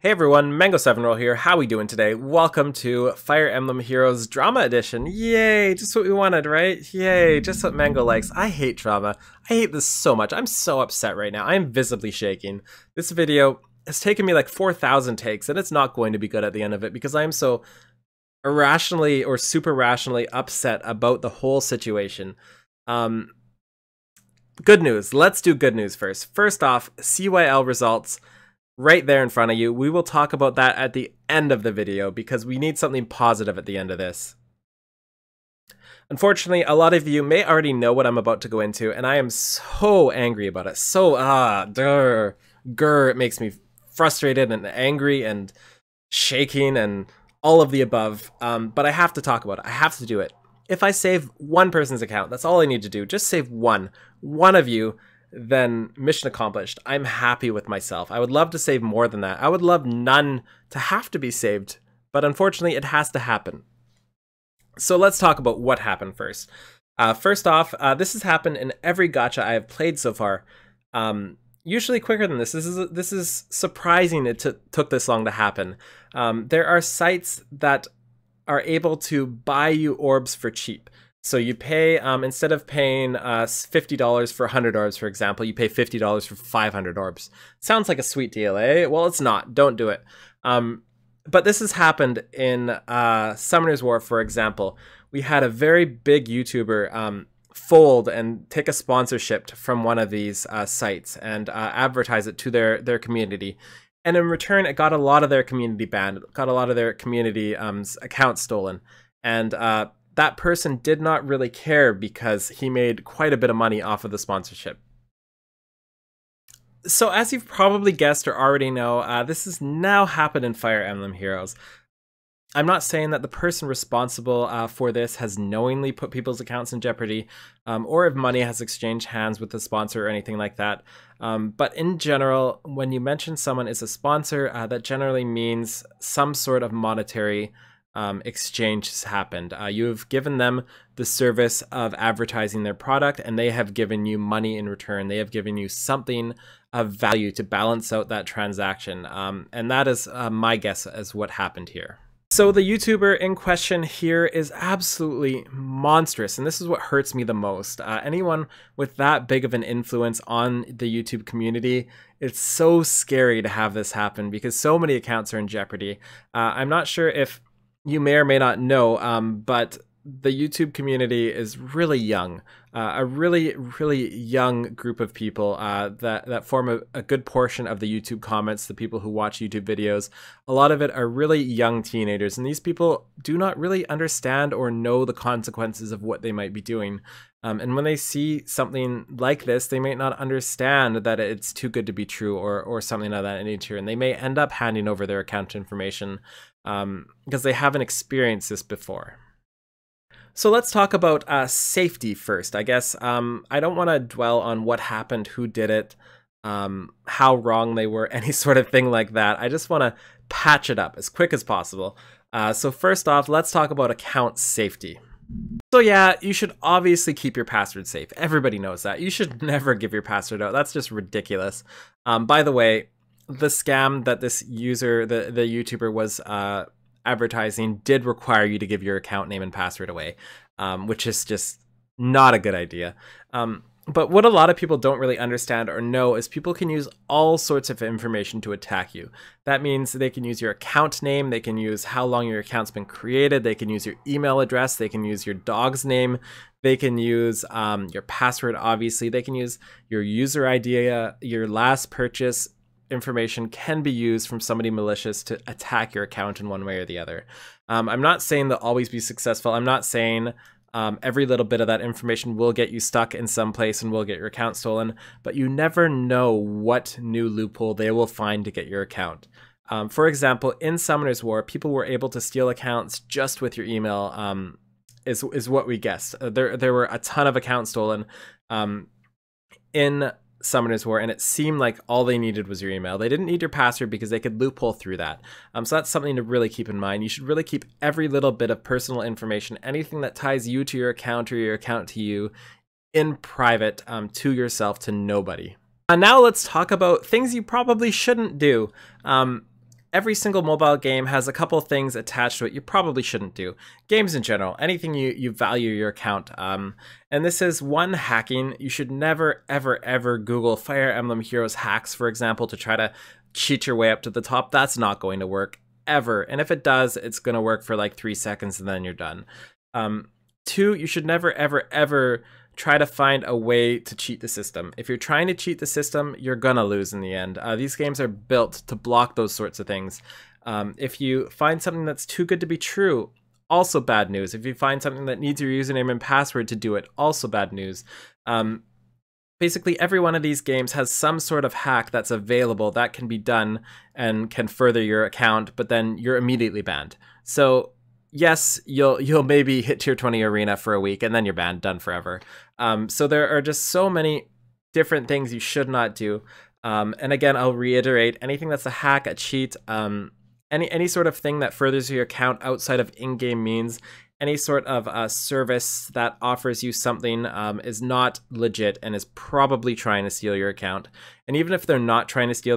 Hey everyone, Mango7Roll here. How we doing today? Welcome to Fire Emblem Heroes Drama Edition. Yay, just what we wanted, right? Yay, just what Mango likes. I hate drama. I hate this so much. I'm so upset right now. I'm visibly shaking. This video has taken me like 4,000 takes, and it's not going to be good at the end of it because I'm so irrationally or super rationally upset about the whole situation. Good news. Let's do good news first. First off, CYL results right there in front of you. We will talk about that at the end of the video because we need something positive at the end of this. Unfortunately, a lot of you may already know what I'm about to go into, and I am so angry about it. So, it makes me frustrated and angry and shaking and all of the above. But I have to talk about it. I have to do it. If I save one person's account, that's all I need to do. Just save one of you, then mission accomplished. I'm happy with myself. I would love to save more than that. I would love none to have to be saved, but unfortunately it has to happen. So let's talk about what happened first. First off, this has happened in every gacha I have played so far. Usually quicker than this. This is surprising it took this long to happen. There are sites that are able to buy you orbs for cheap. So you pay, instead of paying $50 for 100 orbs, for example, you pay $50 for 500 orbs. Sounds like a sweet deal, eh? Well, it's not. Don't do it. But this has happened in Summoner's War, for example. We had a very big YouTuber fold and take a sponsorship from one of these sites and advertise it to their community. And in return, it got a lot of their community banned. It got a lot of their community accounts stolen. And that person did not really care because he made quite a bit of money off of the sponsorship. So as you've probably guessed or already know, this has now happened in Fire Emblem Heroes. I'm not saying that the person responsible for this has knowingly put people's accounts in jeopardy, or if money has exchanged hands with the sponsor or anything like that. But in general, when you mention someone is a sponsor, that generally means some sort of monetary exchange has happened. You've given them the service of advertising their product, and they have given you money in return. They have given you something of value to balance out that transaction. And that is my guess as what happened here. So the YouTuber in question here is absolutely monstrous, and this is what hurts me the most. Anyone with that big of an influence on the YouTube community, it's so scary to have this happen because so many accounts are in jeopardy. I'm not sure if you may or may not know, but the YouTube community is really young. A really, really young group of people that form a good portion of the YouTube comments, the people who watch YouTube videos. A lot of it are really young teenagers, and these people do not really understand or know the consequences of what they might be doing. And when they see something like this, they may not understand that it's too good to be true or something of that nature, and they may end up handing over their account information because they haven't experienced this before. So let's talk about safety first, I guess. I don't want to dwell on what happened, who did it, how wrong they were, any sort of thing like that. I just want to patch it up as quick as possible. So first off, let's talk about account safety. So yeah, you should obviously keep your password safe. Everybody knows that. You should never give your password out. That's just ridiculous. By the way, the scam that this user, the YouTuber was advertising did require you to give your account name and password away, which is just not a good idea. But what a lot of people don't really understand or know is people can use all sorts of information to attack you. That means they can use your account name, they can use how long your account's been created, they can use your email address, they can use your dog's name, they can use your password, obviously, they can use your user ID, your last purchase information can be used from somebody malicious to attack your account in one way or the other. I'm not saying they'll always be successful. I'm not saying every little bit of that information will get you stuck in some place and will get your account stolen, but you never know what new loophole they will find to get your account. For example, in Summoner's War, people were able to steal accounts just with your email, is what we guessed. There were a ton of accounts stolen in Summoner's War, and it seemed like all they needed was your email. They didn't need your password because they could loophole through that. So that's something to really keep in mind. You should really keep every little bit of personal information, anything that ties you to your account or your account to you, in private, to yourself, to nobody. Now let's talk about things you probably shouldn't do. every single mobile game has a couple things attached to it you probably shouldn't do. Games in general, anything you value your account. And this is one, hacking. You should never, ever, ever Google Fire Emblem Heroes hacks, for example, to try to cheat your way up to the top. That's not going to work ever. And if it does, it's going to work for like 3 seconds and then you're done. 2, you should never, ever, ever try to find a way to cheat the system. If you're trying to cheat the system, you're gonna lose in the end. These games are built to block those sorts of things. If you find something that's too good to be true, also bad news. If you find something that needs your username and password to do it, also bad news. Basically, every one of these games has some sort of hack that's available that can be done and can further your account, but then you're immediately banned. So yes, you'll maybe hit tier 20 arena for a week and then you're banned, done forever. So there are just so many different things you should not do. And again, I'll reiterate, anything that's a hack, a cheat, any sort of thing that furthers your account outside of in-game means, any sort of service that offers you something is not legit and is probably trying to steal your account. And even if they're not trying to steal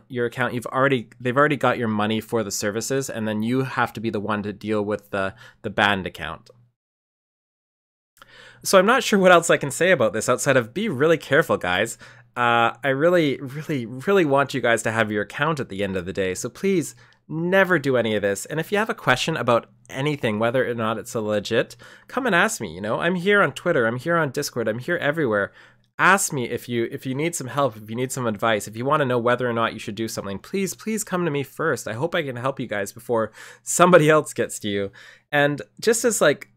your account, they've already got your money for the services, and then you have to be the one to deal with the banned account. So I'm not sure what else I can say about this outside of be really careful, guys. I really, really, really want you guys to have your account at the end of the day. So please never do any of this. And if you have a question about anything, whether or not it's a legit, come and ask me. You know, I'm here on Twitter, I'm here on Discord, I'm here everywhere. Ask me if you need some help, if you need some advice, if you want to know whether or not you should do something. Please come to me first. I hope I can help you guys before somebody else gets to you. And just as like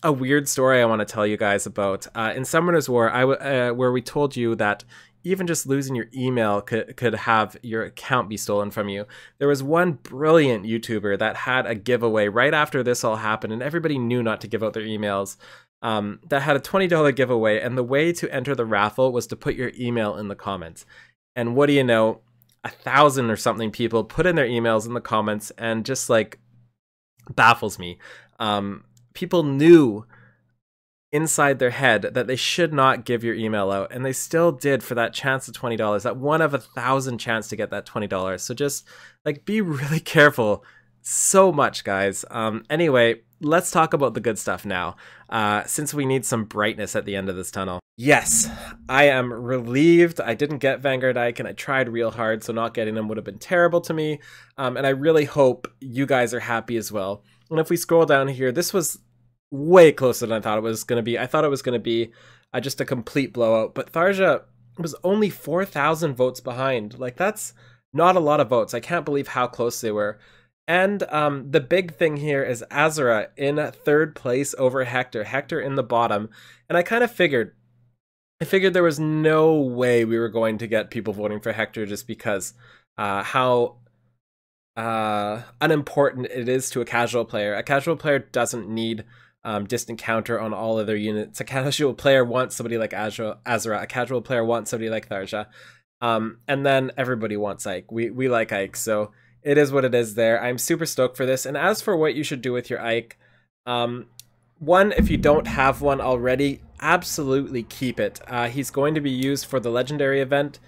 a weird story I want to tell you guys about, in Summoner's War, where we told you that even just losing your email could have your account be stolen from you. There was one brilliant YouTuber that had a giveaway right after this all happened, and everybody knew not to give out their emails, that had a $20 giveaway, and the way to enter the raffle was to put your email in the comments. And what do you know? 1,000 or something people put in their emails in the comments, and just like baffles me. People knew inside their head that they should not give your email out, and they still did for that chance of $20, that 1 of 1,000 chance to get that $20. So just like be really careful so much, guys. Anyway, let's talk about the good stuff now, since we need some brightness at the end of this tunnel. Yes, I am relieved I didn't get Vanguard Ike, and I tried real hard, so not getting them would have been terrible to me. And I really hope you guys are happy as well. And if we scroll down here, this was way closer than I thought it was going to be. I thought it was going to be just a complete blowout, but Tharja was only 4,000 votes behind. Like, that's not a lot of votes. I can't believe how close they were. And the big thing here is Azura in 3rd place over Hector. Hector in the bottom. And I kind of figured, there was no way we were going to get people voting for Hector just because how unimportant it is to a casual player. A casual player doesn't need distant counter on all of their units. A casual player wants somebody like Azura. A casual player wants somebody like Tharja. And then everybody wants Ike. We like Ike, so it is what it is there. I'm super stoked for this. And as for what you should do with your Ike, one, if you don't have one already, absolutely keep it. He's going to be used for the legendary event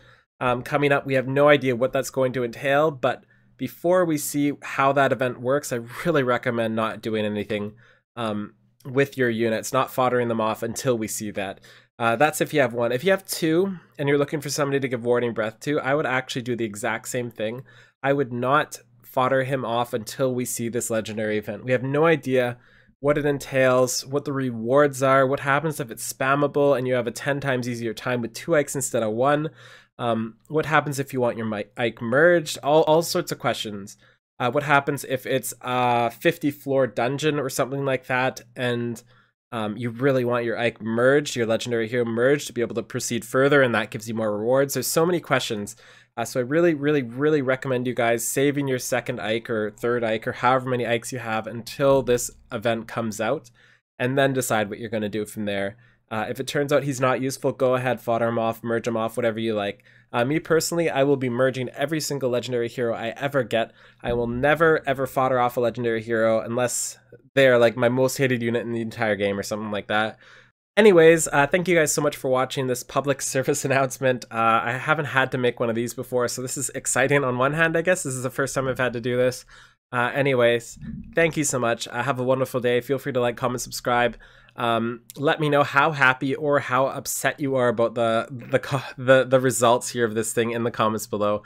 coming up. We have no idea what that's going to entail, but before we see how that event works, I really recommend not doing anything with your units, not foddering them off until we see that. That's if you have one. If you have 2 and you're looking for somebody to give Warding Breath to, I would actually do the exact same thing. I would not fodder him off until we see this legendary event. We have no idea what it entails, what the rewards are, what happens if it's spammable and you have a 10 times easier time with 2 Ikes instead of 1. What happens if you want your Ike merged? All sorts of questions. What happens if it's a 50 floor dungeon or something like that, and you really want your Ike merged, your legendary hero merged, to be able to proceed further, and that gives you more rewards. There's so many questions. So I really, really, really recommend you guys saving your 2nd Ike or 3rd Ike or however many Ikes you have until this event comes out, and then decide what you're going to do from there. If it turns out he's not useful, go ahead, fodder him off, merge him off, whatever you like. Me personally, I will be merging every single legendary hero I ever get. I will never, ever fodder off a legendary hero unless they're like my most hated unit in the entire game or something like that. Anyways, thank you guys so much for watching this public service announcement. I haven't had to make one of these before, so this is exciting on one hand, I guess. This is the first time I've had to do this. Anyways, thank you so much. Have a wonderful day. Feel free to like, comment, subscribe. Let me know how happy or how upset you are about the results here of this thing in the comments below.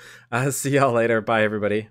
See y'all later. Bye, everybody.